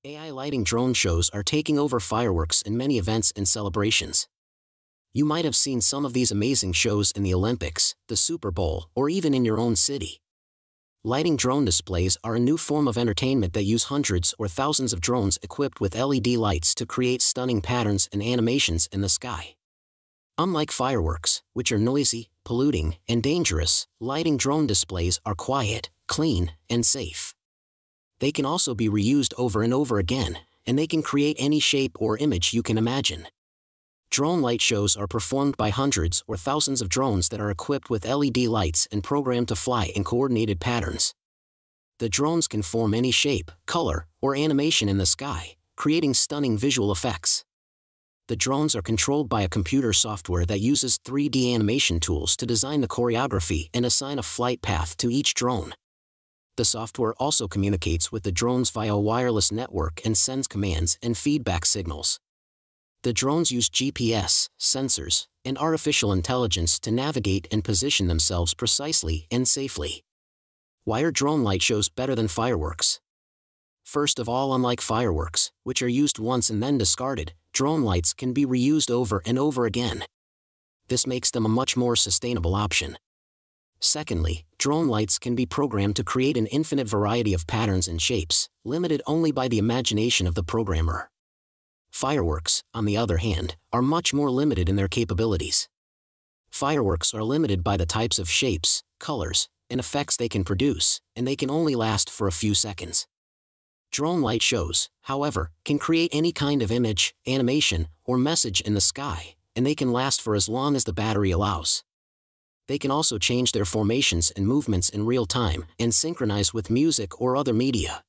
AI lighting drone shows are taking over fireworks in many events and celebrations. You might have seen some of these amazing shows in the Olympics, the Super Bowl, or even in your own city. Lighting drone displays are a new form of entertainment that use hundreds or thousands of drones equipped with LED lights to create stunning patterns and animations in the sky. Unlike fireworks, which are noisy, polluting, and dangerous, lighting drone displays are quiet, clean, and safe. They can also be reused over and over again, and they can create any shape or image you can imagine. Drone light shows are performed by hundreds or thousands of drones that are equipped with LED lights and programmed to fly in coordinated patterns. The drones can form any shape, color, or animation in the sky, creating stunning visual effects. The drones are controlled by a computer software that uses 3D animation tools to design the choreography and assign a flight path to each drone. The software also communicates with the drones via a wireless network and sends commands and feedback signals. The drones use GPS, sensors, and artificial intelligence to navigate and position themselves precisely and safely. Why are drone light shows better than fireworks? First of all, unlike fireworks, which are used once and then discarded, drone lights can be reused over and over again. This makes them a much more sustainable option. Secondly, drone lights can be programmed to create an infinite variety of patterns and shapes, limited only by the imagination of the programmer. Fireworks, on the other hand, are much more limited in their capabilities. Fireworks are limited by the types of shapes, colors, and effects they can produce, and they can only last for a few seconds. Drone light shows, however, can create any kind of image, animation, or message in the sky, and they can last for as long as the battery allows. They can also change their formations and movements in real time and synchronize with music or other media.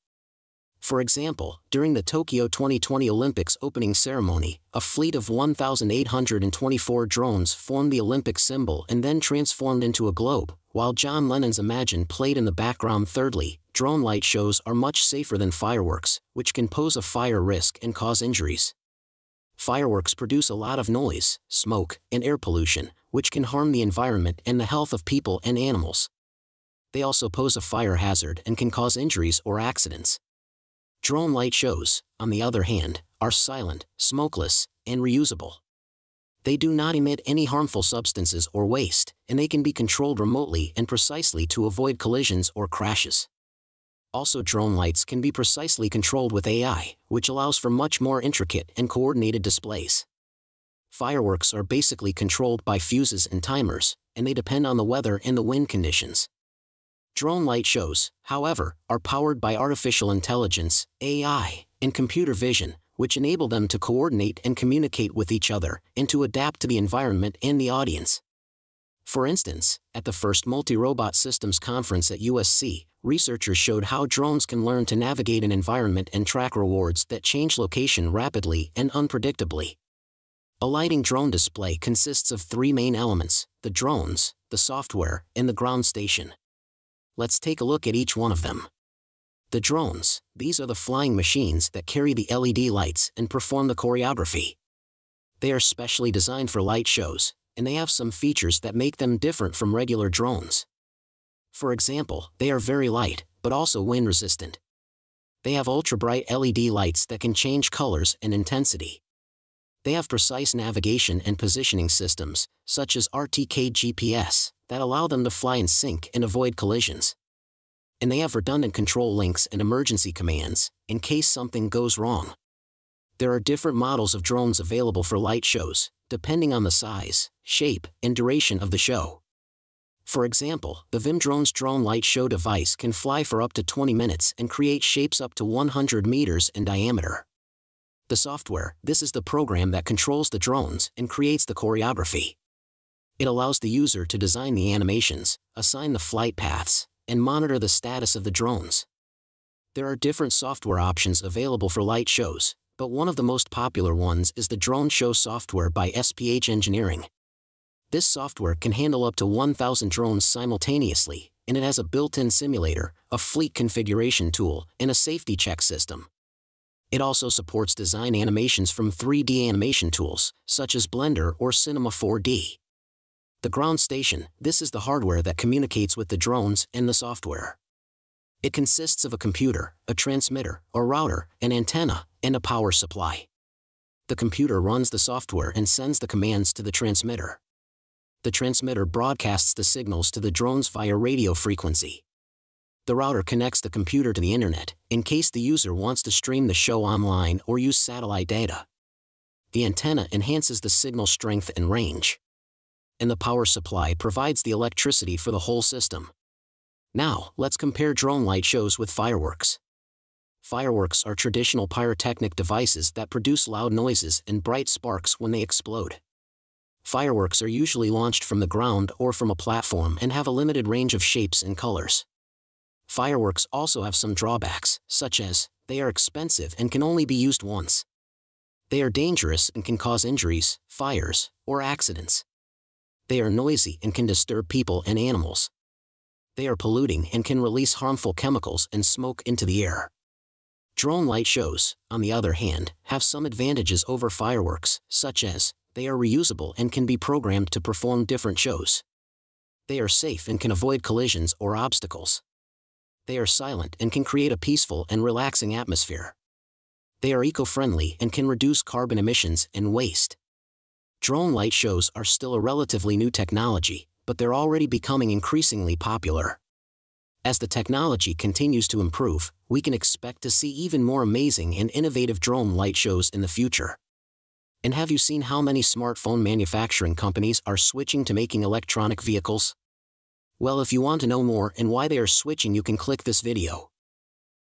For example, during the Tokyo 2020 Olympics opening ceremony, a fleet of 1,824 drones formed the Olympic symbol and then transformed into a globe, while John Lennon's Imagine played in the background. Thirdly, drone light shows are much safer than fireworks, which can pose a fire risk and cause injuries. Fireworks produce a lot of noise, smoke, and air pollution, which can harm the environment and the health of people and animals. They also pose a fire hazard and can cause injuries or accidents. Drone light shows, on the other hand, are silent, smokeless, and reusable. They do not emit any harmful substances or waste, and they can be controlled remotely and precisely to avoid collisions or crashes. Also, drone lights can be precisely controlled with AI, which allows for much more intricate and coordinated displays. Fireworks are basically controlled by fuses and timers, and they depend on the weather and the wind conditions. Drone light shows, however, are powered by artificial intelligence, AI, and computer vision, which enable them to coordinate and communicate with each other and to adapt to the environment and the audience. For instance, at the first Multi-Robot Systems Conference at USC, researchers showed how drones can learn to navigate an environment and track rewards that change location rapidly and unpredictably. A lighting drone display consists of three main elements: the drones, the software, and the ground station. Let's take a look at each one of them. The drones, these are the flying machines that carry the LED lights and perform the choreography. They are specially designed for light shows, and they have some features that make them different from regular drones. For example, they are very light, but also wind-resistant. They have ultra-bright LED lights that can change colors and intensity. They have precise navigation and positioning systems, such as RTK GPS, that allow them to fly in sync and avoid collisions. And they have redundant control links and emergency commands, in case something goes wrong. There are different models of drones available for light shows, depending on the size, shape, and duration of the show. For example, the Vim Drone's drone light show device can fly for up to 20 minutes and create shapes up to 100 meters in diameter. The software, this is the program that controls the drones and creates the choreography. It allows the user to design the animations, assign the flight paths, and monitor the status of the drones. There are different software options available for light shows, but one of the most popular ones is the Drone Show software by SPH Engineering. This software can handle up to 1,000 drones simultaneously, and it has a built-in simulator, a fleet configuration tool, and a safety check system. It also supports design animations from 3D animation tools, such as Blender or Cinema 4D. The ground station, this is the hardware that communicates with the drones and the software. It consists of a computer, a transmitter, a router, an antenna, and a power supply. The computer runs the software and sends the commands to the transmitter. The transmitter broadcasts the signals to the drones via radio frequency. The router connects the computer to the internet, in case the user wants to stream the show online or use satellite data. The antenna enhances the signal strength and range. And the power supply provides the electricity for the whole system. Now, let's compare drone light shows with fireworks. Fireworks are traditional pyrotechnic devices that produce loud noises and bright sparks when they explode. Fireworks are usually launched from the ground or from a platform and have a limited range of shapes and colors. Fireworks also have some drawbacks, such as, they are expensive and can only be used once. They are dangerous and can cause injuries, fires, or accidents. They are noisy and can disturb people and animals. They are polluting and can release harmful chemicals and smoke into the air. Drone light shows, on the other hand, have some advantages over fireworks, such as, they are reusable and can be programmed to perform different shows. They are safe and can avoid collisions or obstacles. They are silent and can create a peaceful and relaxing atmosphere. They are eco-friendly and can reduce carbon emissions and waste. Drone light shows are still a relatively new technology, but they're already becoming increasingly popular. As the technology continues to improve, we can expect to see even more amazing and innovative drone light shows in the future. And have you seen how many smartphone manufacturing companies are switching to making electronic vehicles? Well, if you want to know more and why they are switching, you can click this video.